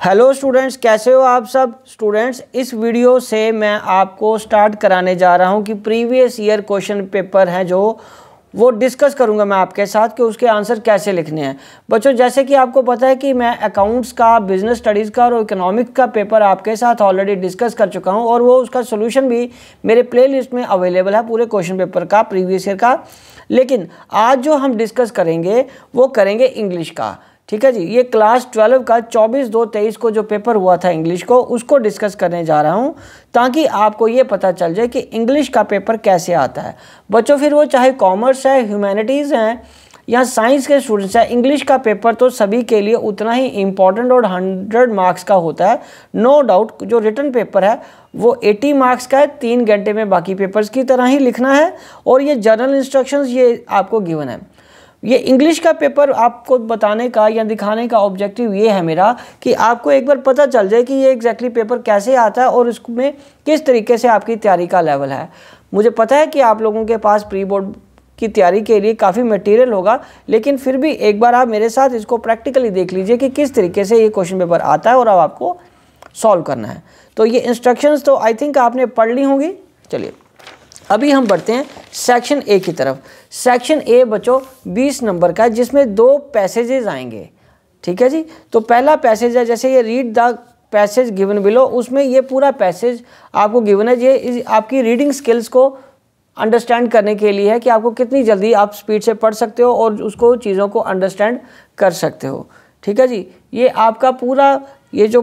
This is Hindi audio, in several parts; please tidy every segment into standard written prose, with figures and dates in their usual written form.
हेलो स्टूडेंट्स, कैसे हो आप सब स्टूडेंट्स। इस वीडियो से मैं आपको स्टार्ट कराने जा रहा हूं कि प्रीवियस ईयर क्वेश्चन पेपर हैं जो वो डिस्कस करूंगा मैं आपके साथ कि उसके आंसर कैसे लिखने हैं। बच्चों, जैसे कि आपको पता है कि मैं अकाउंट्स का, बिजनेस स्टडीज़ का और इकोनॉमिक का पेपर आपके साथ ऑलरेडी डिस्कस कर चुका हूं और वो उसका सोल्यूशन भी मेरे प्लेलिस्ट में अवेलेबल है पूरे क्वेश्चन पेपर का, प्रीवियस ईयर का। लेकिन आज जो हम डिस्कस करेंगे वो करेंगे इंग्लिश का। ठीक है जी, ये क्लास 12 का 24/2/23 को जो पेपर हुआ था इंग्लिश को, उसको डिस्कस करने जा रहा हूँ ताकि आपको ये पता चल जाए कि इंग्लिश का पेपर कैसे आता है। बच्चों, फिर वो चाहे कॉमर्स है, ह्यूमैनिटीज़ हैं या साइंस के स्टूडेंट्स हैं, इंग्लिश का पेपर तो सभी के लिए उतना ही इम्पॉर्टेंट और 100 मार्क्स का होता है। नो डाउट जो रिटन पेपर है वो 80 मार्क्स का है, 3 घंटे में बाकी पेपर्स की तरह ही लिखना है और ये जनरल इंस्ट्रक्शंस ये आपको गिवन है। ये इंग्लिश का पेपर आपको बताने का या दिखाने का ऑब्जेक्टिव ये है मेरा कि आपको एक बार पता चल जाए कि ये एग्जैक्टली पेपर कैसे आता है और इसमें किस तरीके से आपकी तैयारी का लेवल है। मुझे पता है कि आप लोगों के पास प्री बोर्ड की तैयारी के लिए काफ़ी मटेरियल होगा, लेकिन फिर भी एक बार आप मेरे साथ इसको प्रैक्टिकली देख लीजिए कि किस तरीके से ये क्वेश्चन पेपर आता है और अब आपको सॉल्व करना है। तो ये इंस्ट्रक्शंस तो आई थिंक आपने पढ़ ली होंगी। चलिए अभी हम बढ़ते हैं सेक्शन ए की तरफ। सेक्शन ए बच्चों 20 नंबर का है जिसमें 2 पैसेजेस आएंगे। ठीक है जी, तो पहला पैसेज है जैसे ये read the passage given below, उसमें ये पूरा पैसेज आपको गिवन है। ये आपकी रीडिंग स्किल्स को अंडरस्टैंड करने के लिए है कि आपको कितनी जल्दी आप स्पीड से पढ़ सकते हो और उसको चीज़ों को अंडरस्टैंड कर सकते हो। ठीक है जी, ये आपका पूरा ये जो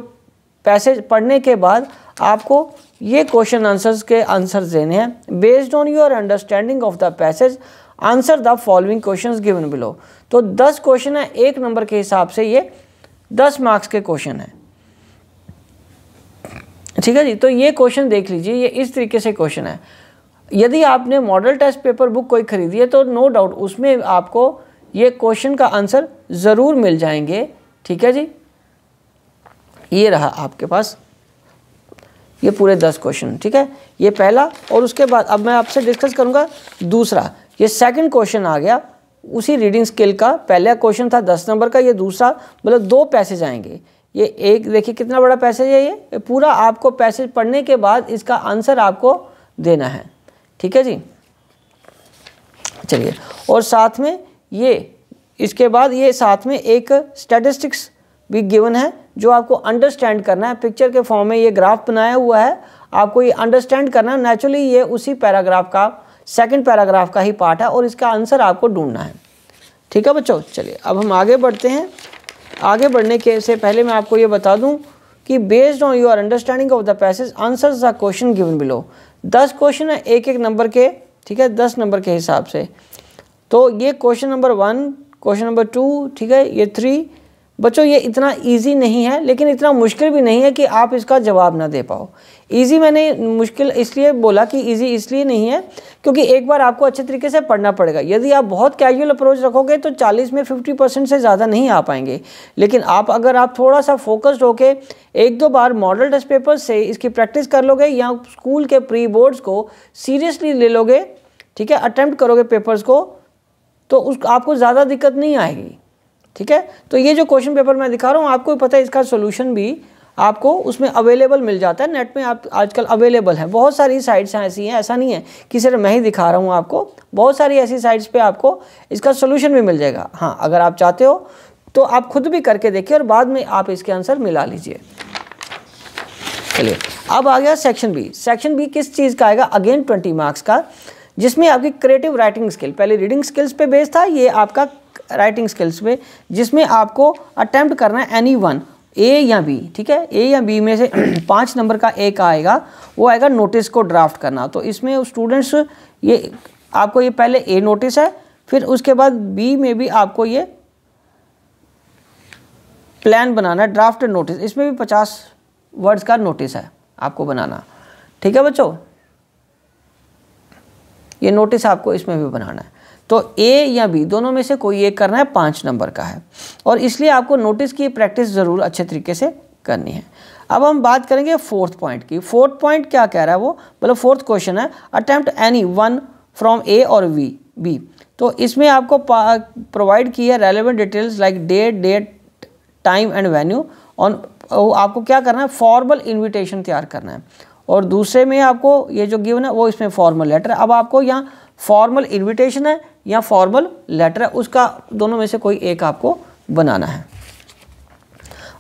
पैसेज पढ़ने के बाद आपको ये क्वेश्चन आंसर्स के आंसर देने हैं। Based on your understanding of the passage answer the following questions given below. तो 10 क्वेश्चन है, 1 नंबर के हिसाब से ये 10 मार्क्स के क्वेश्चन है। ठीक है जी, तो ये क्वेश्चन देख लीजिए, ये इस तरीके से क्वेश्चन है। यदि आपने मॉडल टेस्ट पेपर बुक कोई खरीदी है तो नो डाउट उसमें आपको ये क्वेश्चन का आंसर ज़रूर मिल जाएंगे। ठीक है जी, ये रहा आपके पास ये पूरे 10 क्वेश्चन। ठीक है, ये पहला। और उसके बाद अब मैं आपसे डिस्कस करूंगा दूसरा। ये सेकंड क्वेश्चन आ गया उसी रीडिंग स्किल का। पहला क्वेश्चन था 10 नंबर का, ये दूसरा, मतलब 2 पैसेज आएंगे। ये एक देखिए कितना बड़ा पैसेज है, ये पूरा आपको पैसेज पढ़ने के बाद इसका आंसर आपको देना है। ठीक है जी, चलिए। और साथ में ये इसके बाद ये साथ में एक स्टैटिस्टिक्स भी गिवन है जो आपको अंडरस्टैंड करना है। पिक्चर के फॉर्म में ये ग्राफ बनाया हुआ है, आपको ये अंडरस्टैंड करना है। नेचुरली ये उसी पैराग्राफ का, सेकंड पैराग्राफ का ही पार्ट है और इसका आंसर आपको ढूंढना है। ठीक है बच्चों, चलिए अब हम आगे बढ़ते हैं। आगे बढ़ने के से पहले मैं आपको ये बता दूं कि based on your understanding of the passage answer the question given below. 10 question है, 1-1 नंबर के। ठीक है, 10 नंबर के हिसाब से। तो ये क्वेश्चन नंबर 1, क्वेश्चन नंबर 2, ठीक है, ये 3। बच्चों ये इतना इजी नहीं है लेकिन इतना मुश्किल भी नहीं है कि आप इसका जवाब ना दे पाओ। इजी मैंने मुश्किल इसलिए बोला कि इजी इसलिए नहीं है क्योंकि एक बार आपको अच्छे तरीके से पढ़ना पड़ेगा। यदि आप बहुत कैजुअल अप्रोच रखोगे तो 40 में 50% से ज़्यादा नहीं आ पाएंगे। लेकिन अगर आप थोड़ा सा फोकस्ड होके 1-2 बार मॉडल टेस्ट पेपर से इसकी प्रैक्टिस कर लोगे या स्कूल के प्री बोर्ड्स को सीरियसली ले लोगे, ठीक है, अटेम्प्ट करोगे पेपर्स को, तो आपको ज़्यादा दिक्कत नहीं आएगी। ठीक है, तो ये जो क्वेश्चन पेपर मैं दिखा रहा हूँ आपको पता है इसका सोल्यूशन भी आपको उसमें अवेलेबल मिल जाता है। नेट में आप आजकल अवेलेबल है, बहुत सारी साइट्स हैं ऐसी हैं, ऐसा नहीं है कि सिर्फ मैं ही दिखा रहा हूँ आपको। बहुत सारी ऐसी साइट्स पे आपको इसका सोल्यूशन भी मिल जाएगा। हाँ, अगर आप चाहते हो तो आप खुद भी करके देखिए और बाद में आप इसके आंसर मिला लीजिए। चलिए अब आ गया सेक्शन बी। सेक्शन बी किस चीज़ का आएगा? अगेन 20 मार्क्स का, जिसमें आपकी क्रिएटिव राइटिंग स्किल, पहले रीडिंग स्किल्स पे बेस्ड था, ये आपका राइटिंग स्किल्स पे, जिसमें आपको अटेम्प्ट करना है एनी वन, ए या बी। ठीक है, ए या बी में से 5 नंबर का एक आएगा, वो आएगा नोटिस को ड्राफ्ट करना। तो इसमें स्टूडेंट्स ये आपको ये पहले ए नोटिस है, फिर उसके बाद बी में भी आपको ये प्लान बनाना है, ड्राफ्ट नोटिस। इसमें भी 50 वर्ड्स का नोटिस है आपको बनाना। ठीक है बच्चों, ये नोटिस आपको इसमें भी बनाना है। तो ए या बी दोनों में से कोई एक करना है, 5 नंबर का है और इसलिए आपको नोटिस की प्रैक्टिस ज़रूर अच्छे तरीके से करनी है। अब हम बात करेंगे 4th पॉइंट की। 4th पॉइंट क्या कह रहा है वो, मतलब 4th क्वेश्चन है attempt any one from A और बी। तो इसमें आपको प्रोवाइड की है relevant details like date, time and venue आपको क्या करना है, फॉर्मल इन्विटेशन तैयार करना है, और दूसरे में आपको ये जो गिवन है वो इसमें फॉर्मल लेटर है। अब आपको यहाँ फॉर्मल इन्विटेशन है या फॉर्मल लेटर है, उसका दोनों में से कोई एक आपको बनाना है।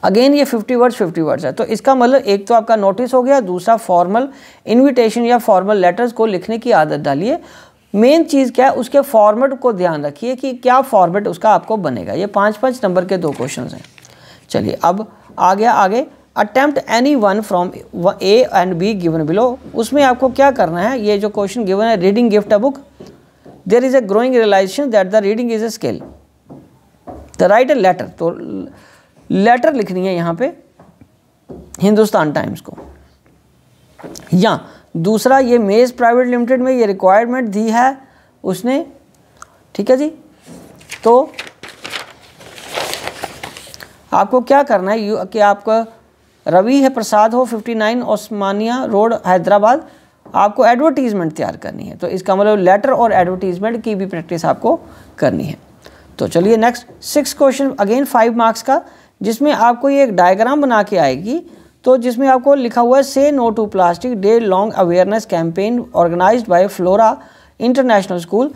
अगेन ये 50 वर्ड्स है, तो इसका मतलब एक तो आपका नोटिस हो गया, दूसरा फॉर्मल इन्विटेशन या फॉर्मल लेटर्स को लिखने की आदत डालिए। मेन चीज़ क्या है, उसके फॉर्मेट को ध्यान रखिए कि क्या फॉर्मेट उसका आपको बनेगा। ये 5-5 नंबर के 2 क्वेश्चन हैं। चलिए अब आ गया आगे, attempt any one from A and B given below. उसमें आपको क्या करना है, ये जो क्वेश्चन गिवन है, reading gift a book, there is a growing realisation that the reading is a skill, the write a letter. तो लेटर लिखनी है यहाँ पे हिंदुस्तान टाइम्स को। या दूसरा, ये मेज प्राइवेट लिमिटेड में ये रिक्वायरमेंट दी है उसने, ठीक है जी। तो आपको क्या करना है कि आपका रवि है प्रसाद हो 59 ओस्मानिया रोड हैदराबाद, आपको एडवर्टीजमेंट तैयार करनी है। तो इसका मतलब लेटर और एडवर्टीजमेंट की भी प्रैक्टिस आपको करनी है। तो चलिए नेक्स्ट 6 क्वेश्चन, अगेन 5 मार्क्स का, जिसमें आपको ये एक डायग्राम बना के आएगी। तो जिसमें आपको लिखा हुआ है say no to plastic day long awareness campaign organised by Flora International School.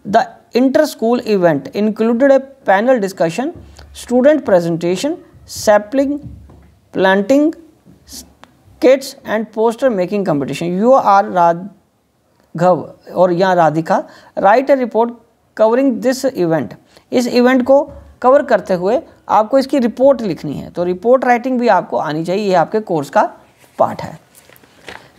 The inter school event included a panel discussion, student presentation, sapling planting, kits and poster making competition. You are Raghav और यहाँ Radhika write a report covering this event. इस इवेंट को कवर करते हुए आपको इसकी रिपोर्ट लिखनी है। तो रिपोर्ट राइटिंग भी आपको आनी चाहिए, ये आपके कोर्स का पार्ट है।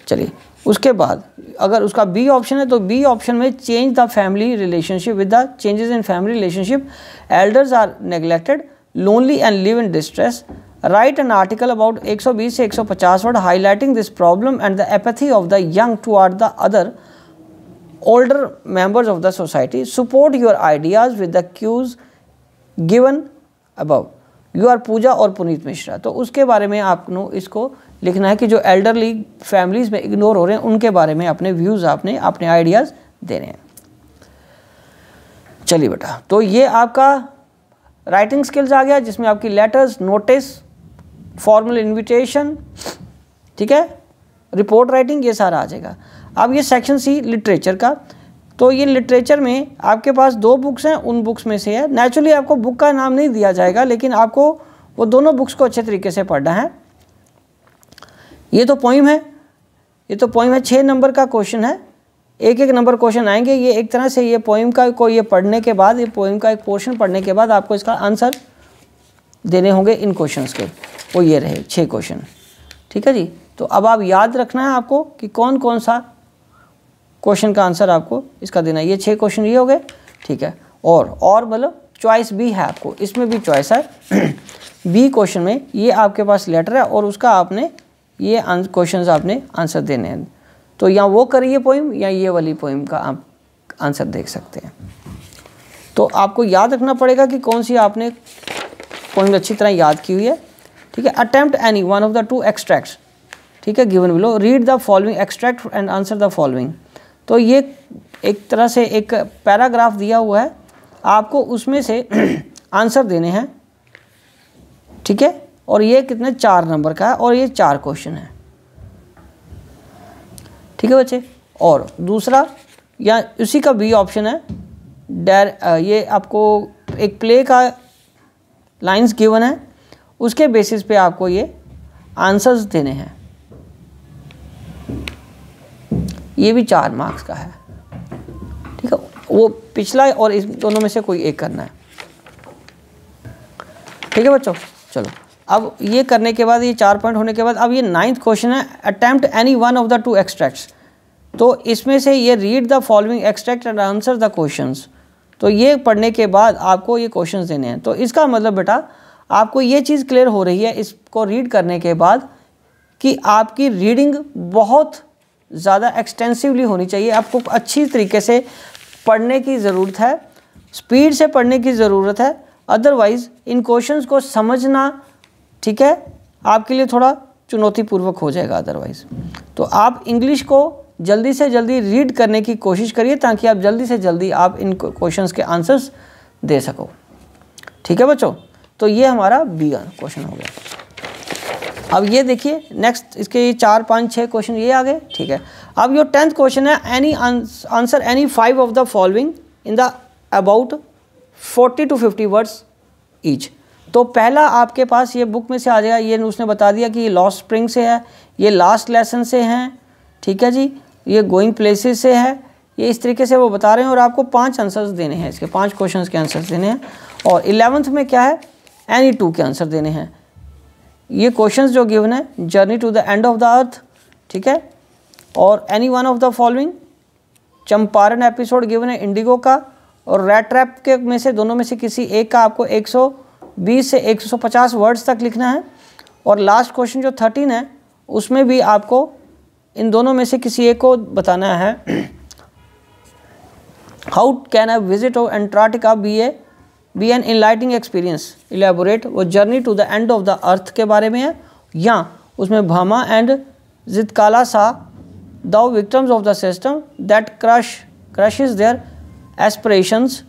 चलिए उसके बाद अगर उसका बी ऑप्शन है, तो बी ऑप्शन में change the family relationship with the changes in family relationship, elders are neglected, lonely and live in distress, write an article about 120 से 150 word highlighting this problem and the apathy of the young toward the other older members of the society, support your ideas with the cues given above. You are पूजा और पुनीत मिश्रा। तो उसके बारे में आपको इसको लिखना है कि जो एल्डरली फैमिलीज में इग्नोर हो रहे हैं उनके बारे में अपने व्यूज़, आपने अपने आइडियाज़ देने हैं। चलिए बेटा, तो ये आपका राइटिंग स्किल्स आ गया, जिसमें आपकी लेटर्स, नोटिस, फॉर्मल इन्विटेशन, ठीक है, रिपोर्ट राइटिंग, ये सारा आ जाएगा। अब ये सेक्शन सी लिटरेचर का, तो ये लिटरेचर में आपके पास 2 बुक्स हैं, उन बुक्स में से है। नेचुरली आपको बुक का नाम नहीं दिया जाएगा, लेकिन आपको वो दोनों बुक्स को अच्छे तरीके से पढ़ना है। ये तो पोइम है, 6 नंबर का क्वेश्चन है, एक नंबर क्वेश्चन आएंगे। ये एक तरह से ये पोइम का को ये पढ़ने के बाद, ये पोइम का एक पोर्शन पढ़ने के बाद आपको इसका आंसर देने होंगे इन क्वेश्चंस के। वो ये रहे 6 क्वेश्चन, ठीक है जी। तो अब आप याद रखना है आपको कि कौन कौन सा क्वेश्चन का आंसर आपको इसका देना है। ये 6 क्वेश्चन ये हो गए, ठीक है। और मतलब चॉइस भी है आपको, इसमें भी चॉइस है। बी क्वेश्चन में ये आपके पास लेटर है और उसका आपने ये क्वेश्चन आपने आंसर देने हैं। तो या वो करिए पोइम या ये वाली पोइम का आप आंसर देख सकते हैं। तो आपको याद रखना पड़ेगा कि कौन सी आपने पोइम अच्छी तरह याद की हुई है, ठीक है। Attempt any one of the 2 extracts, ठीक है, given below, read the following extract and answer the following. तो ये एक तरह से एक पैराग्राफ दिया हुआ है, आपको उसमें से आंसर देने हैं, ठीक है। और ये कितने 4 नंबर का है और ये 4 क्वेश्चन है, ठीक है बच्चे। और दूसरा या उसी का बी ऑप्शन है, ये आपको एक प्ले का लाइंस गिवन है, उसके बेसिस पे आपको ये आंसर्स देने हैं। ये भी 4 मार्क्स का है, ठीक है। वो पिछला और इस दोनों में से कोई एक करना है, ठीक है बच्चों। चलो अब ये करने के बाद, ये 4 पॉइंट होने के बाद, अब ये 9th क्वेश्चन है, attempt any one of the 2 extracts. तो इसमें से ये read the following extract and answer the questions. तो ये पढ़ने के बाद आपको ये क्वेश्चंस देने हैं। तो इसका मतलब बेटा आपको ये चीज़ क्लियर हो रही है इसको रीड करने के बाद कि आपकी रीडिंग बहुत ज़्यादा एक्सटेंसिवली होनी चाहिए। आपको अच्छी तरीके से पढ़ने की ज़रूरत है, स्पीड से पढ़ने की ज़रूरत है, अदरवाइज़ इन क्वेश्चंस को समझना, ठीक है, आपके लिए थोड़ा चुनौतीपूर्वक हो जाएगा अदरवाइज़। तो आप इंग्लिश को जल्दी से जल्दी रीड करने की कोशिश करिए ताकि आप जल्दी से जल्दी आप इन क्वेश्चंस के आंसर्स दे सको, ठीक है बच्चों। तो ये हमारा बी क्वेश्चन हो गया। अब ये देखिए नेक्स्ट, इसके 4, 5, 6 क्वेश्चन ये आ गए, ठीक है। अब ये 10th क्वेश्चन है, any answer any 5 of the following in the about 40 to 50 words each. तो पहला आपके पास ये बुक में से आ जाएगा, ये उसने बता दिया कि ये लॉस्ट स्प्रिंग से है, ये लास्ट लेसन से हैं, ठीक है जी, ये गोइंग प्लेसेस से है, ये इस तरीके से वो बता रहे हैं। और आपको 5 आंसर्स देने हैं, इसके 5 क्वेश्चंस के आंसर्स देने हैं। और 11th में क्या है, एनी 2 के आंसर देने हैं। ये क्वेश्चंस जो गिवन है, journey to the end of the earth, ठीक है, और any one of the following, Champaran episode given है इंडिगो का, और रैट ट्रैप के में से दोनों में से किसी एक का आपको 120 से 150 वर्ड्स तक लिखना है। और लास्ट क्वेश्चन जो 13 है, उसमें भी आपको इन दोनों में से किसी एक को बताना है। How can I visit of Antarctica be an enlightening experience, elaborate. वो journey to the end of the earth के बारे में है, या उसमें भामा एंड जितकाला सा the victims of the system that crushes their aspirations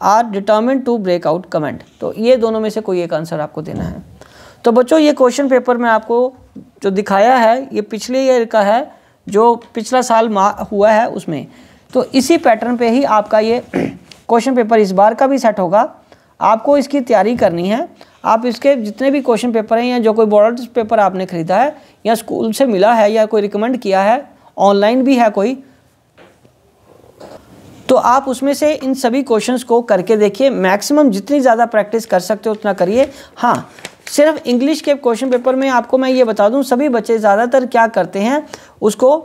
are determined to break out comment. तो ये दोनों में से कोई एक आंसर आपको देना है। तो बच्चों ये क्वेश्चन पेपर में आपको जो दिखाया है, ये पिछले ईयर का है, जो पिछला साल हुआ है उसमें। तो इसी पैटर्न पे ही आपका ये क्वेश्चन पेपर इस बार का भी सेट होगा। आपको इसकी तैयारी करनी है। आप इसके जितने भी क्वेश्चन पेपर हैं, या जो कोई बोर्ड पेपर आपने ख़रीदा है, या स्कूल से मिला है, या कोई रिकमेंड किया है, ऑनलाइन भी है कोई, तो आप उसमें से इन सभी क्वेश्चंस को करके देखिए। मैक्सिमम जितनी ज़्यादा प्रैक्टिस कर सकते हो उतना करिए। हाँ, सिर्फ इंग्लिश के क्वेश्चन पेपर में आपको मैं ये बता दूं, सभी बच्चे ज़्यादातर क्या करते हैं, उसको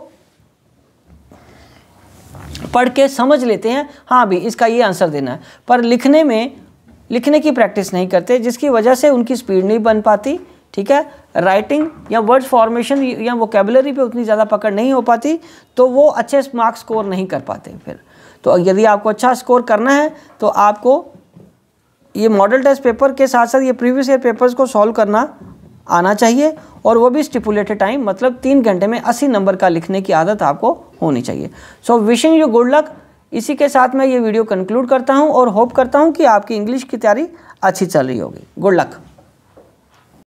पढ़ के समझ लेते हैं, हाँ भी इसका ये आंसर देना है, पर लिखने की प्रैक्टिस नहीं करते, जिसकी वजह से उनकी स्पीड नहीं बन पाती, ठीक है। राइटिंग या वर्ड फॉर्मेशन या वोकेबुलरी पे उतनी ज़्यादा पकड़ नहीं हो पाती, तो वो अच्छे मार्क्स स्कोर नहीं कर पाते फिर। तो यदि आपको अच्छा स्कोर करना है, तो आपको ये मॉडल टेस्ट पेपर के साथ साथ ये प्रीवियस ईयर पेपर्स को सॉल्व करना आना चाहिए, और वो भी स्टिपुलेटेड टाइम, मतलब 3 घंटे में 80 नंबर का लिखने की आदत आपको होनी चाहिए। So wishing you good luck. इसी के साथ मैं ये वीडियो कंक्लूड करता हूँ, और होप करता हूँ कि आपकी इंग्लिश की तैयारी अच्छी चल रही होगी। Good luck.